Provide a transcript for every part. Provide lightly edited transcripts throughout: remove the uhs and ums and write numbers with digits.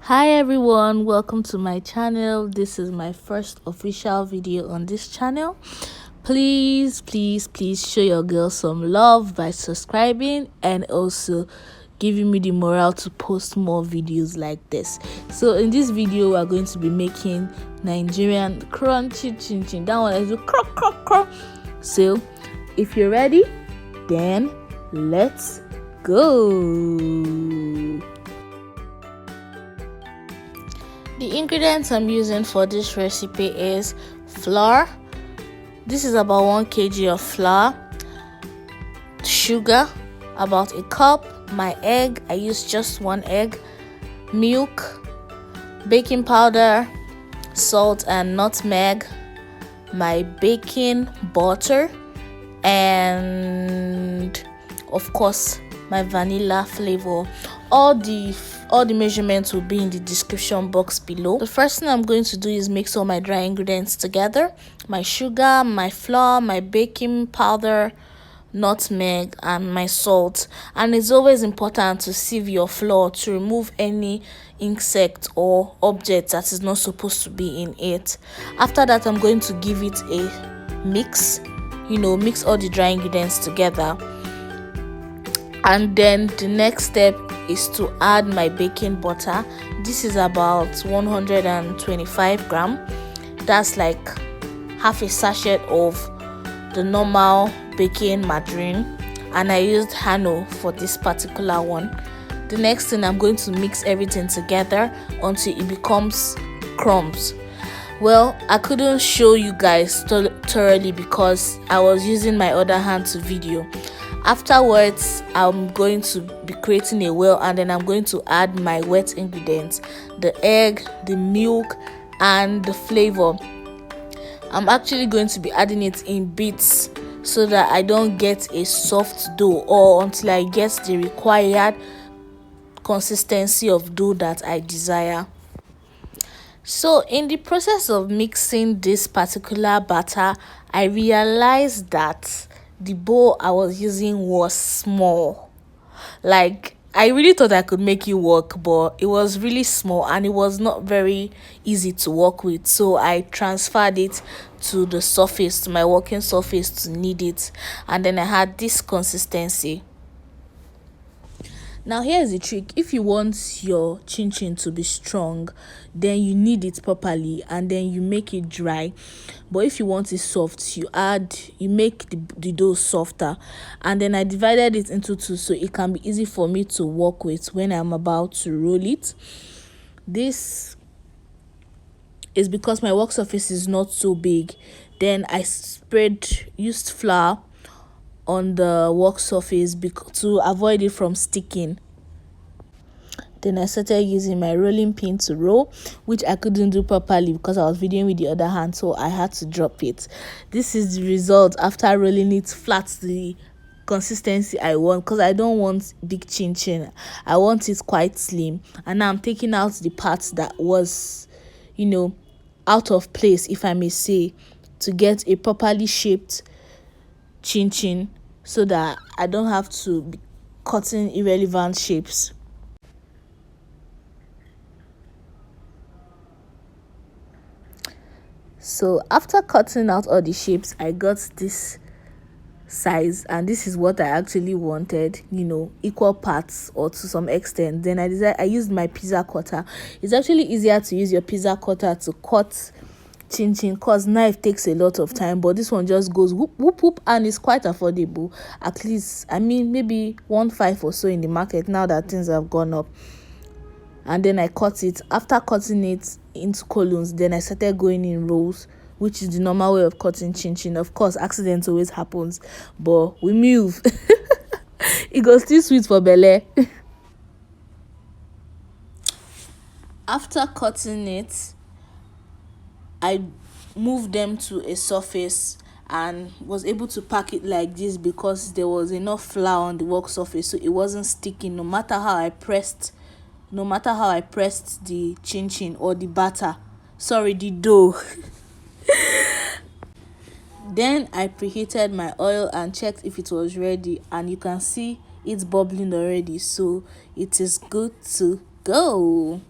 Hi everyone, welcome to my channel. This is my first official video on this channel. Please show your girl some love by subscribing and also giving me the morale to post more videos like this. So in this video we are going to be making Nigerian crunchy chinchin. That one is a crock crock crock. So if you're ready, then let's go. The ingredients I'm using for this recipe is flour. This is about 1 kg of flour, sugar about a cup, my egg, I use just 1 egg, milk, baking powder, salt and nutmeg, my baking butter, and of course my vanilla flavor. All the measurements will be in the description box below. The first thing I'm going to do is mix all my dry ingredients together: my sugar, my flour, my baking powder, nutmeg, and my salt. And it's always important to sieve your flour to remove any insect or object that is not supposed to be in it. After that, I'm going to give it a mix, mix all the dry ingredients together. And then the next step is to add my baking butter. This is about 125 gram. That's like half a sachet of the normal baking margarine, and I used Hano for this particular one. The next thing, I'm going to mix everything together until it becomes crumbs. Well, I couldn't show you guys thoroughly because I was using my other hand to video. Afterwards, I'm going to be creating a well, and then I'm going to add my wet ingredients: the egg, the milk, and the flavor. I'm actually going to be adding it in bits so that I don't get a soft dough, or until I get the required consistency of dough that I desire. So in the process of mixing this particular batter, I realized that the bowl I was using was small. Like, I really thought I could make it work, but it was really small and it was not very easy to work with. So I transferred it to the surface, to my working surface, to knead it, and then I had this consistency. Now here's the trick: if you want your chinchin to be strong, then you knead it properly and then you make it dry. But if you want it soft, you make the dough softer. And then I divided it into two so it can be easy for me to work with when I'm about to roll it. This is because my work surface is not so big. Then I used flour on the work surface to avoid it from sticking. Then I started using my rolling pin to roll, which I couldn't do properly because I was videoing with the other hand, so I had to drop it. This is the result after rolling it flat to the consistency I want, because I don't want big chinchin. I want it quite slim. And now I'm taking out the parts that was out of place, if I may say, to get a properly shaped chinchin so that I don't have to be cutting irrelevant shapes. So after cutting out all the shapes, I got this size, and this is what I actually wanted, equal parts or to some extent. Then I used my pizza cutter. It's actually easier to use your pizza cutter to cut chinchin because knife takes a lot of time, but this one just goes whoop whoop whoop, and it's quite affordable. At least, maybe 1.5 or so in the market now that things have gone up. And then I cut it. After cutting it into columns, then I started going in rows, which is the normal way of cutting chinchin. Of course, accident always happens, but we move. It goes still sweet for belle. After cutting it, I moved them to a surface and was able to pack it like this because there was enough flour on the work surface, so it wasn't sticking no matter how I pressed the chinchin or the the dough. Then I preheated my oil and checked if it was ready, and you can see it's bubbling already, so it is good to go.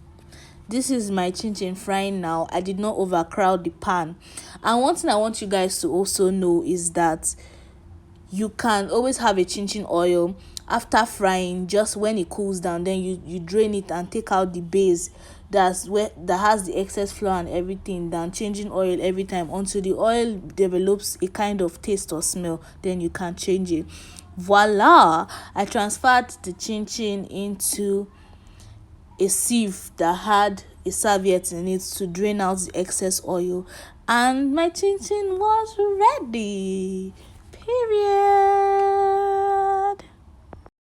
This is my chinchin frying now. I did not overcrowd the pan. And one thing I want you guys to also know is that you can always have a chinchin oil after frying. Just when it cools down, then you drain it and take out the base that has the excess flour and everything, then changing oil every time until the oil develops a kind of taste or smell. Then you can change it. Voila, I transferred the chinchin into a sieve that had a serviette in it to drain out the excess oil, and my chinchin was ready. Period.